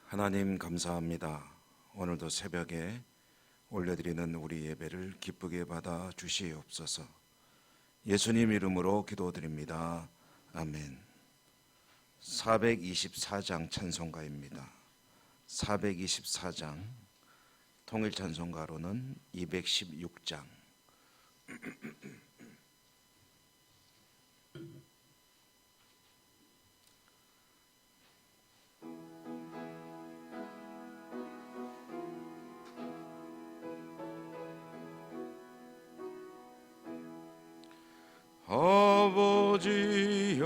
하나님 감사합니다. 오늘도 새벽에 올려드리는 우리 예배를 기쁘게 받아 주시옵소서. 예수님 이름으로 기도드립니다. 아멘. 424장 찬송가입니다. 424장, 통일 찬송가로는 216장. 아버지여,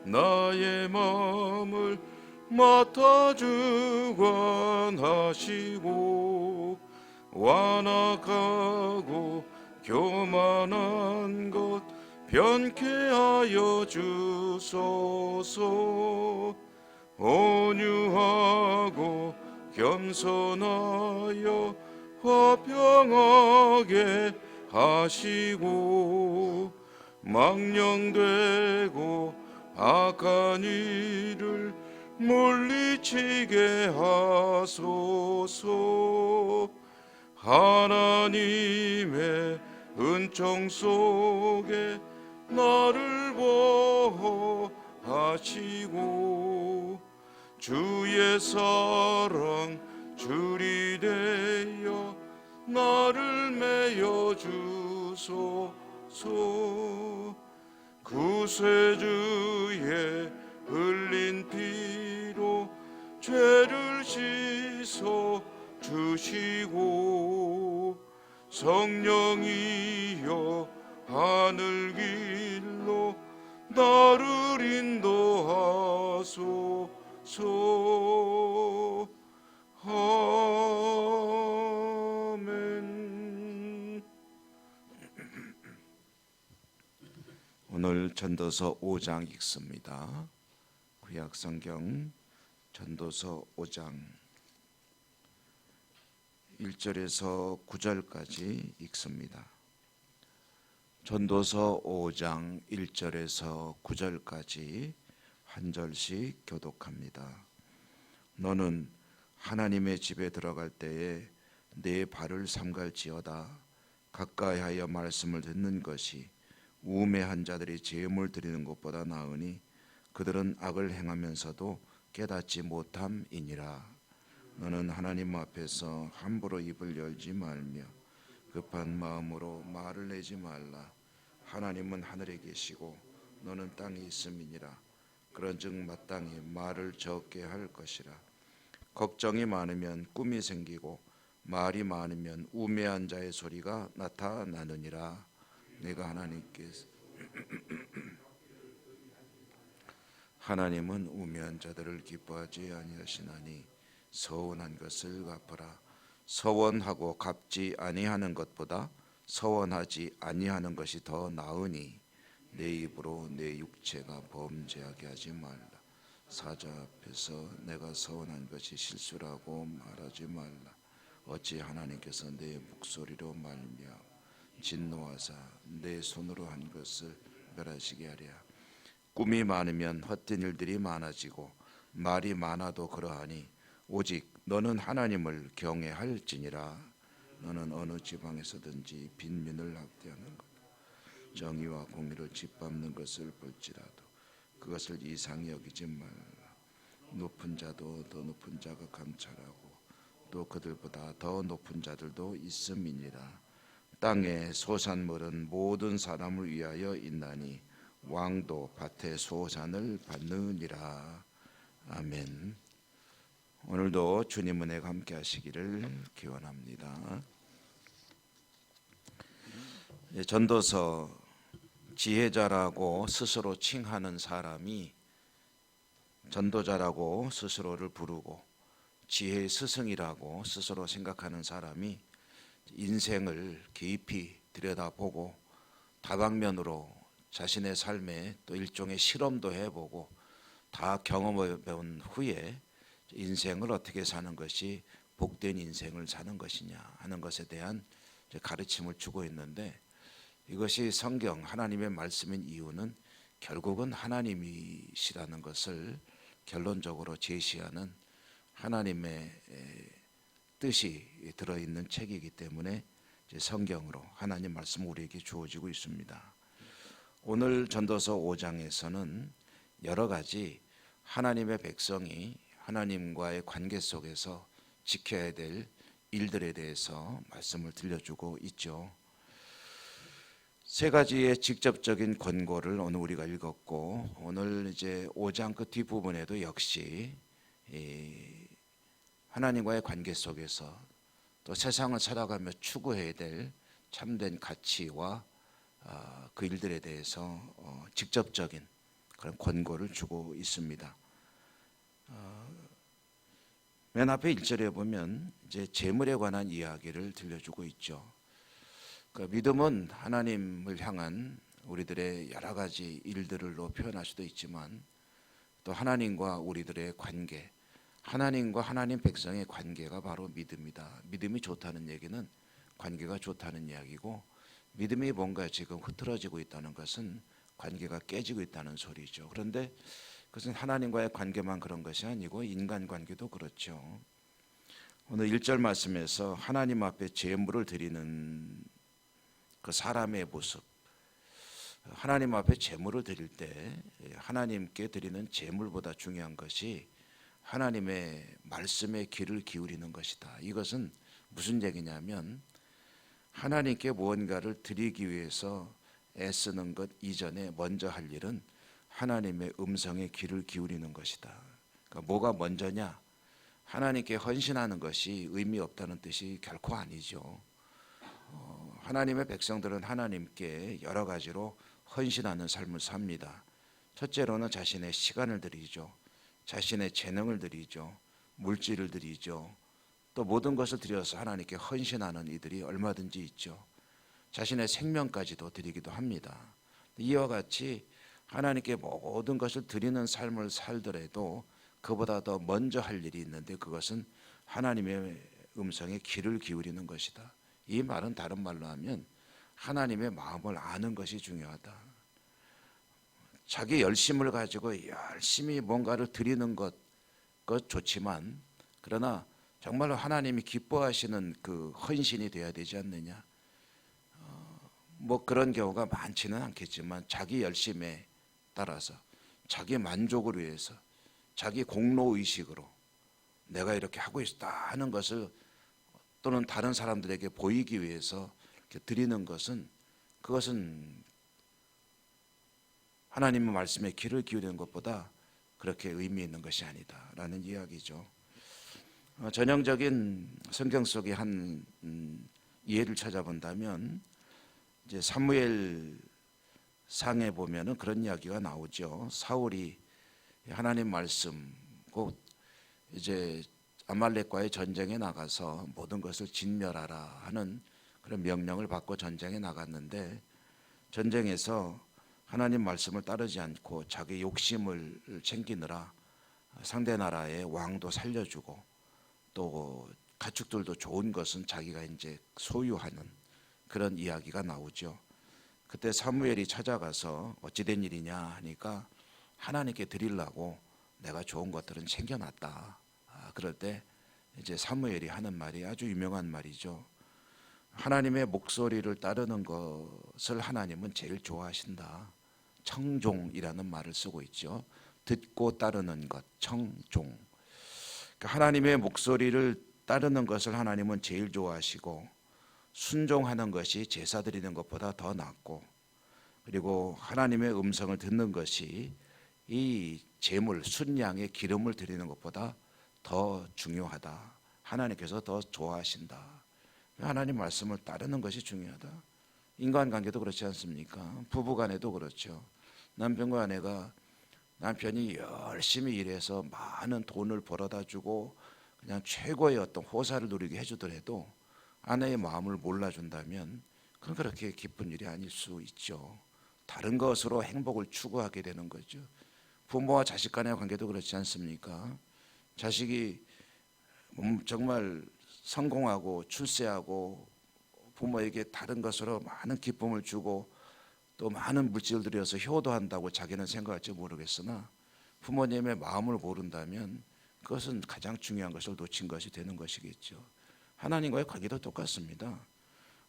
나의 마음을 맡아 주관하시고 완악하고 교만한 것 변케 하여 주소서. 온유하고 겸손하여 화평하게 하시고 망령되고 악한 일을 물리치게 하소서. 하나님의 은총 속에 나를 보호하시고 주의 사랑 줄이 되어 나를 메어 주소서. 구세주의 흘린 피로 죄를 씻어 주시고 성령이여 하늘 길로 나를 인도하소서. 아멘. 오늘 전도서 5장 읽습니다. 구약성경 전도서 5장 1절에서 9절까지 읽습니다. 전도서 5장 1절에서 9절까지 한 절씩 교독합니다. 너는 하나님의 집에 들어갈 때에 내 발을 삼갈지어다. 가까이하여 말씀을 듣는 것이 우매한 자들이 제물 드리는 것보다 나으니 그들은 악을 행하면서도 깨닫지 못함이니라. 너는 하나님 앞에서 함부로 입을 열지 말며 급한 마음으로 말을 내지 말라. 하나님은 하늘에 계시고 너는 땅에 있음이니라. 그런즉 마땅히 말을 적게 할 것이라. 걱정이 많으면 꿈이 생기고 말이 많으면 우매한 자의 소리가 나타나느니라. 내가 하나님은 우매한 자들을 기뻐하지 아니하시나니 서원한 것을 갚으라. 서원하고 갚지 아니하는 것보다 서원하지 아니하는 것이 더 나으니 내 입으로 내 육체가 범죄하게 하지 말라. 사자 앞에서 내가 서원한 것이 실수라고 말하지 말라. 어찌 하나님께서 내 목소리로 말미암아 진노하사 내 손으로 한 것을 멸하시게 하랴. 꿈이 많으면 헛된 일들이 많아지고 말이 많아도 그러하니 오직 너는 하나님을 경외할지니라. 너는 어느 지방에서든지 빈민을 학대하는 것, 정의와 공의를 짓밟는 것을 볼지라도 그것을 이상히 여기지 말라. 높은 자도 더 높은 자가 감찰하고 또 그들보다 더 높은 자들도 있음이니라. 땅의 소산물은 모든 사람을 위하여 있나니 왕도 밭의 소산을 받느니라. 아멘. 오늘도 주님 은혜가 함께 하시기를 기원합니다. 전도서 지혜자라고 스스로 칭하는 사람이 전도자라고 스스로를 부르고 지혜의 스승이라고 스스로 생각하는 사람이 인생을 깊이 들여다보고 다방면으로 자신의 삶에 또 일종의 실험도 해보고 다 경험해 본 후에 인생을 어떻게 사는 것이 복된 인생을 사는 것이냐 하는 것에 대한 가르침을 주고 있는데, 이것이 성경 하나님의 말씀인 이유는 결국은 하나님이시라는 것을 결론적으로 제시하는 하나님의 뜻이 들어있는 책이기 때문에 이제 성경으로 하나님 말씀 우리에게 주어지고 있습니다. 오늘 전도서 5장에서는 여러 가지 하나님의 백성이 하나님과의 관계 속에서 지켜야 될 일들에 대해서 말씀을 들려주고 있죠. 세 가지의 직접적인 권고를 오늘 우리가 읽었고, 오늘 이제 5장 그 뒷부분에도 역시 하나님과의 관계 속에서 또 세상을 살아가며 추구해야 될 참된 가치와 그 일들에 대해서 직접적인 그런 권고를 주고 있습니다. 맨 앞에 1절에 보면 이제 재물에 관한 이야기를 들려주고 있죠. 그 믿음은 하나님을 향한 우리들의 여러 가지 일들로 표현할 수도 있지만 또 하나님과 우리들의 관계, 하나님과 하나님 백성의 관계가 바로 믿음이다. 믿음이 좋다는 얘기는 관계가 좋다는 이야기고, 믿음이 뭔가 지금 흐트러지고 있다는 것은 관계가 깨지고 있다는 소리죠. 그런데 그것은 하나님과의 관계만 그런 것이 아니고 인간관계도 그렇죠. 오늘 1절 말씀에서 하나님 앞에 제물을 드리는 그 사람의 모습, 하나님 앞에 제물을 드릴 때 하나님께 드리는 제물보다 중요한 것이 하나님의 말씀에 귀를 기울이는 것이다. 이것은 무슨 얘기냐면 하나님께 무언가를 드리기 위해서 애쓰는 것 이전에 먼저 할 일은 하나님의 음성에 귀를 기울이는 것이다. 그러니까 뭐가 먼저냐? 하나님께 헌신하는 것이 의미 없다는 뜻이 결코 아니죠. 하나님의 백성들은 하나님께 여러 가지로 헌신하는 삶을 삽니다. 첫째로는 자신의 시간을 드리죠. 자신의 재능을 드리죠. 물질을 드리죠. 또 모든 것을 드려서 하나님께 헌신하는 이들이 얼마든지 있죠. 자신의 생명까지도 드리기도 합니다. 이와 같이 하나님께 모든 것을 드리는 삶을 살더라도 그보다 더 먼저 할 일이 있는데 그것은 하나님의 음성에 귀를 기울이는 것이다. 이 말은 다른 말로 하면 하나님의 마음을 아는 것이 중요하다. 자기 열심을 가지고 열심히 뭔가를 드리는 것 좋지만, 그러나 정말로 하나님이 기뻐하시는 그 헌신이 돼야 되지 않느냐. 뭐 그런 경우가 많지는 않겠지만 자기 열심에 따라서 자기 만족을 위해서 자기 공로의식으로 내가 이렇게 하고 있다 하는 것을 또는 다른 사람들에게 보이기 위해서 이렇게 드리는 것은 그것은 하나님의 말씀에 귀를 기울이는 것보다 그렇게 의미 있는 것이 아니다라는 이야기죠. 전형적인 성경 속의 한 예를 찾아본다면 이제 사무엘 상에 보면은 그런 이야기가 나오죠. 사울이 하나님 말씀 곧 이제 아말렉과의 전쟁에 나가서 모든 것을 진멸하라 하는 그런 명령을 받고 전쟁에 나갔는데, 전쟁에서 하나님 말씀을 따르지 않고 자기 욕심을 챙기느라 상대 나라의 왕도 살려주고 또 가축들도 좋은 것은 자기가 이제 소유하는 그런 이야기가 나오죠. 그때 사무엘이 찾아가서 어찌된 일이냐 하니까 하나님께 드리려고 내가 좋은 것들은 챙겨놨다. 그럴 때 이제 사무엘이 하는 말이 아주 유명한 말이죠. 하나님의 목소리를 따르는 것을 하나님은 제일 좋아하신다. 청종이라는 말을 쓰고 있죠. 듣고 따르는 것, 청종. 그러니까 하나님의 목소리를 따르는 것을 하나님은 제일 좋아하시고 순종하는 것이 제사 드리는 것보다 더 낫고, 그리고 하나님의 음성을 듣는 것이 이 제물 순양의 기름을 드리는 것보다 더 중요하다. 하나님께서 더 좋아하신다. 하나님 말씀을 따르는 것이 중요하다. 인간관계도 그렇지 않습니까? 부부간에도 그렇죠. 남편과 아내가 남편이 열심히 일해서 많은 돈을 벌어다 주고 그냥 최고의 어떤 호사를 누리게 해주더라도 아내의 마음을 몰라준다면 그건 그렇게 기쁜 일이 아닐 수 있죠. 다른 것으로 행복을 추구하게 되는 거죠. 부모와 자식 간의 관계도 그렇지 않습니까? 자식이 정말 성공하고 출세하고 부모에게 다른 것으로 많은 기쁨을 주고 또 많은 물질을 들여서 효도한다고 자기는 생각할지 모르겠으나 부모님의 마음을 모른다면 그것은 가장 중요한 것을 놓친 것이 되는 것이겠죠. 하나님과의 관계도 똑같습니다.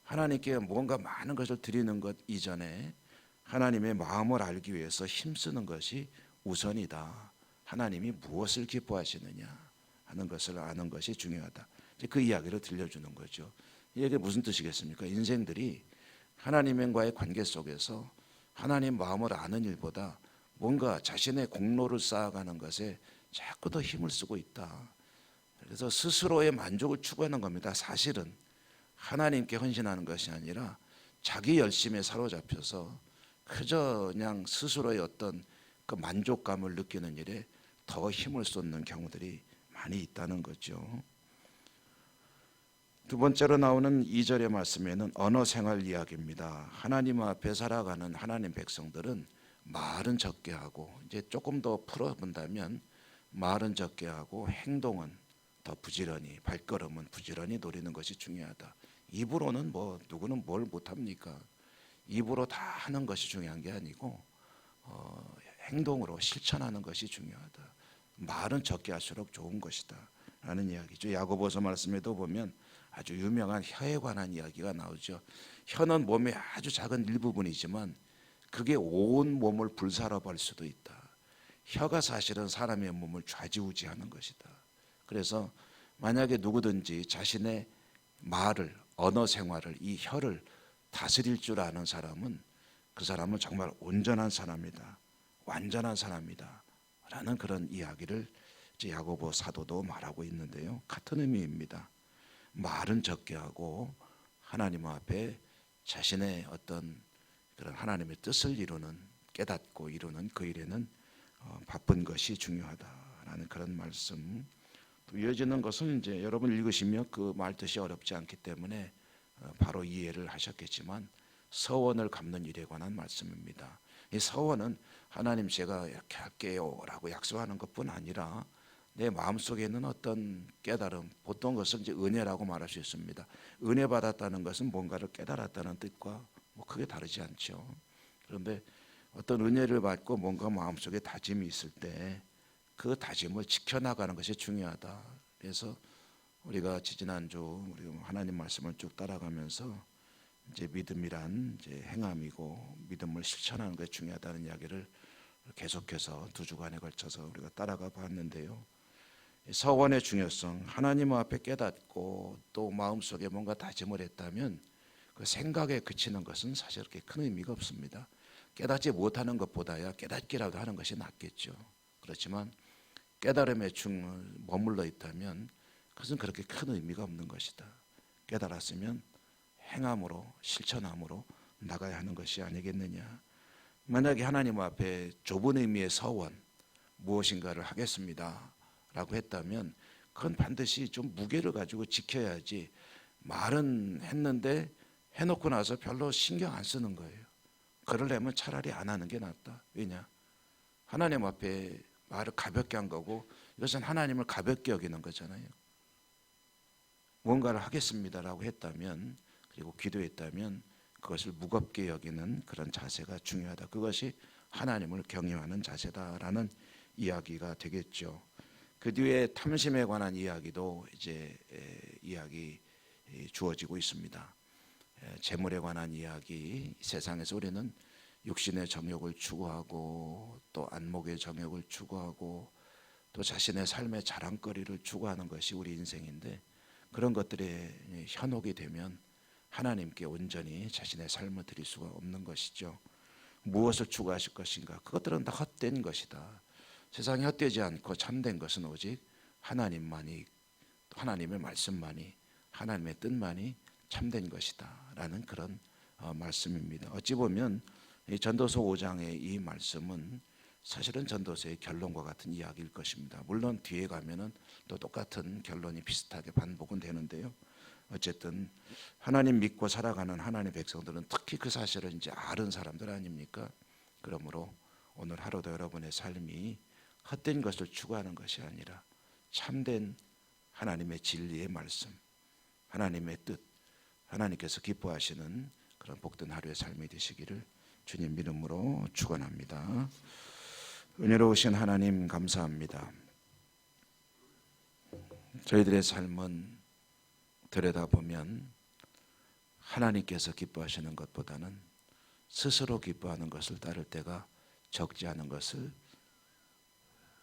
하나님께 뭔가 많은 것을 드리는 것 이전에 하나님의 마음을 알기 위해서 힘쓰는 것이 우선이다. 하나님이 무엇을 기뻐하시느냐 하는 것을 아는 것이 중요하다. 이제 그 이야기를 들려주는 거죠. 이게 무슨 뜻이겠습니까? 인생들이 하나님과의 관계 속에서 하나님 마음을 아는 일보다 뭔가 자신의 공로를 쌓아가는 것에 자꾸 더 힘을 쓰고 있다. 그래서 스스로의 만족을 추구하는 겁니다. 사실은 하나님께 헌신하는 것이 아니라 자기 열심에 사로잡혀서 그저 그냥 스스로의 어떤 그 만족감을 느끼는 일에 더 힘을 쏟는 경우들이 많이 있다는 거죠. 두 번째로 나오는 2절의 말씀에는 언어 생활 이야기입니다. 하나님 앞에 살아가는 하나님 백성들은 말은 적게 하고, 이제 조금 더 풀어본다면 말은 적게 하고 행동은 더 부지런히, 발걸음은 부지런히 노리는 것이 중요하다. 입으로는 누구는 뭘 못합니까? 입으로 다 하는 것이 중요한 게 아니고 행동으로 실천하는 것이 중요하다. 말은 적게 할수록 좋은 것이다 라는 이야기죠. 야고보서 말씀에도 보면 아주 유명한 혀에 관한 이야기가 나오죠. 혀는 몸의 아주 작은 일부분이지만 그게 온 몸을 불사르버릴 수도 있다. 혀가 사실은 사람의 몸을 좌지우지하는 것이다. 그래서 만약에 누구든지 자신의 말을, 언어 생활을, 이 혀를 다스릴 줄 아는 사람은 그 사람은 정말 온전한 사람이다, 완전한 사람이다 라는 그런 이야기를 야고보 사도도 말하고 있는데요. 같은 의미입니다. 말은 적게 하고 하나님 앞에 자신의 어떤 그런 하나님의 뜻을 이루는, 깨닫고 이루는 그 일에는 바쁜 것이 중요하다라는 그런 말씀. 또 이어지는 것은 이제 여러분 읽으시며 그 말 뜻이 어렵지 않기 때문에 바로 이해를 하셨겠지만 서원을 갚는 일에 관한 말씀입니다. 이 서원은 하나님 제가 이렇게 할게요라고 약속하는 것뿐 아니라 내 마음속에 있는 어떤 깨달음, 보통 것은 이제 은혜라고 말할 수 있습니다. 은혜 받았다는 것은 뭔가를 깨달았다는 뜻과 크게 다르지 않죠. 그런데 어떤 은혜를 받고 뭔가 마음속에 다짐이 있을 때 그 다짐을 지켜나가는 것이 중요하다. 그래서 우리가 지난주 우리 하나님 말씀을 쭉 따라가면서 이제 믿음이란 이제 행함이고 믿음을 실천하는 것이 중요하다는 이야기를 계속해서 2주간에 걸쳐서 우리가 따라가 봤는데요. 서원의 중요성, 하나님 앞에 깨닫고 또 마음속에 뭔가 다짐을 했다면 그 생각에 그치는 것은 사실 그렇게 큰 의미가 없습니다. 깨닫지 못하는 것보다야 깨닫기라도 하는 것이 낫겠죠. 그렇지만 깨달음에 머물러 있다면 그것은 그렇게 큰 의미가 없는 것이다. 깨달았으면 행함으로, 실천함으로 나가야 하는 것이 아니겠느냐. 만약에 하나님 앞에 좁은 의미의 서원, 무엇인가를 하겠습니다 라고 했다면 그건 반드시 좀 무게를 가지고 지켜야지, 말은 했는데 해놓고 나서 별로 신경 안 쓰는 거예요. 그러려면 차라리 안 하는 게 낫다. 왜냐? 하나님 앞에 말을 가볍게 한 거고 이것은 하나님을 가볍게 여기는 거잖아요. 뭔가를 하겠습니다라고 했다면, 그리고 기도했다면 그것을 무겁게 여기는 그런 자세가 중요하다. 그것이 하나님을 경외하는 자세다라는 이야기가 되겠죠. 그 뒤에 탐심에 관한 이야기도 이제 이야기 주어지고 있습니다. 재물에 관한 이야기, 세상에서 우리는 육신의 정욕을 추구하고 또 안목의 정욕을 추구하고 또 자신의 삶의 자랑거리를 추구하는 것이 우리 인생인데, 그런 것들에 현혹이 되면 하나님께 온전히 자신의 삶을 드릴 수가 없는 것이죠. 무엇을 추구하실 것인가? 그것들은 다 헛된 것이다. 세상에 헛되지 않고 참된 것은 오직 하나님만이, 하나님의 말씀만이, 하나님의 뜻만이 참된 것이다 라는 그런 말씀입니다. 어찌 보면 이 전도서 5장의 이 말씀은 사실은 전도서의 결론과 같은 이야기일 것입니다. 물론 뒤에 가면은 또 똑같은 결론이 비슷하게 반복은 되는데요. 어쨌든 하나님 믿고 살아가는 하나님의 백성들은 특히 그 사실을 이제 아는 사람들 아닙니까? 그러므로 오늘 하루도 여러분의 삶이 헛된 것을 추구하는 것이 아니라 참된 하나님의 진리의 말씀, 하나님의 뜻, 하나님께서 기뻐하시는 그런 복된 하루의 삶이 되시기를 주님 이름으로 축원합니다. 은혜로우신 하나님 감사합니다. 저희들의 삶은 들여다보면 하나님께서 기뻐하시는 것보다는 스스로 기뻐하는 것을 따를 때가 적지 않은 것을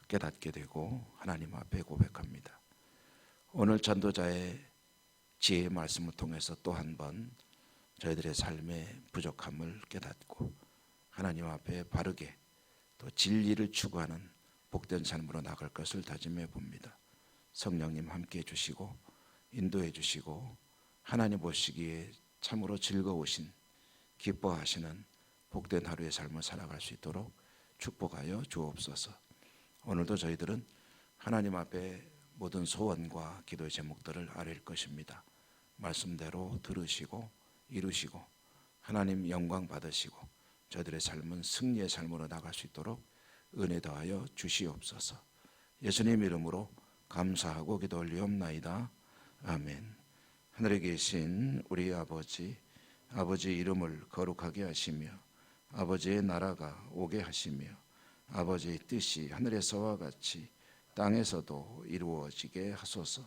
깨닫게 되고 하나님 앞에 고백합니다. 오늘 전도자의 지혜의 말씀을 통해서 또 한 번 저희들의 삶의 부족함을 깨닫고 하나님 앞에 바르게 또 진리를 추구하는 복된 삶으로 나갈 것을 다짐해 봅니다. 성령님 함께 해주시고 인도해 주시고 하나님 보시기에 참으로 즐거우신 기뻐하시는 복된 하루의 삶을 살아갈 수 있도록 축복하여 주옵소서. 오늘도 저희들은 하나님 앞에 모든 소원과 기도의 제목들을 아뢰일 것입니다. 말씀대로 들으시고 이루시고 하나님 영광 받으시고 저희들의 삶은 승리의 삶으로 나갈 수 있도록 은혜 더하여 주시옵소서. 예수님 이름으로 감사하고 기도 올리옵나이다. 아멘. 하늘에 계신 우리 아버지, 아버지 이름을 거룩하게 하시며 아버지의 나라가 오게 하시며 아버지의 뜻이 하늘에서와 같이 땅에서도 이루어지게 하소서.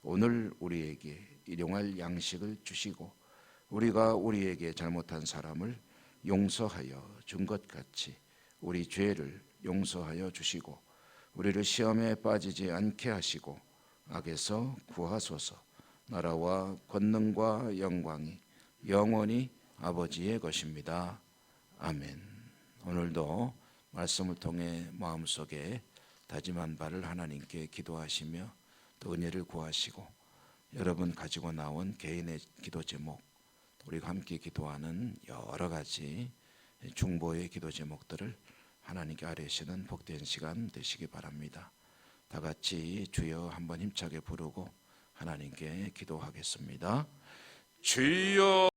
오늘 우리에게 일용할 양식을 주시고 우리가 우리에게 잘못한 사람을 용서하여 준 것 같이 우리 죄를 용서하여 주시고 우리를 시험에 빠지지 않게 하시고 악에서 구하소서. 나라와 권능과 영광이 영원히 아버지의 것입니다. 아멘. 오늘도 말씀을 통해 마음속에 다짐한 바를 하나님께 기도하시며 또 은혜를 구하시고 여러분 가지고 나온 개인의 기도 제목, 우리가 함께 기도하는 여러 가지 중보의 기도 제목들을 하나님께 아뢰시는 복된 시간 되시기 바랍니다. 다 같이 주여 한번 힘차게 부르고 하나님께 기도하겠습니다. 주여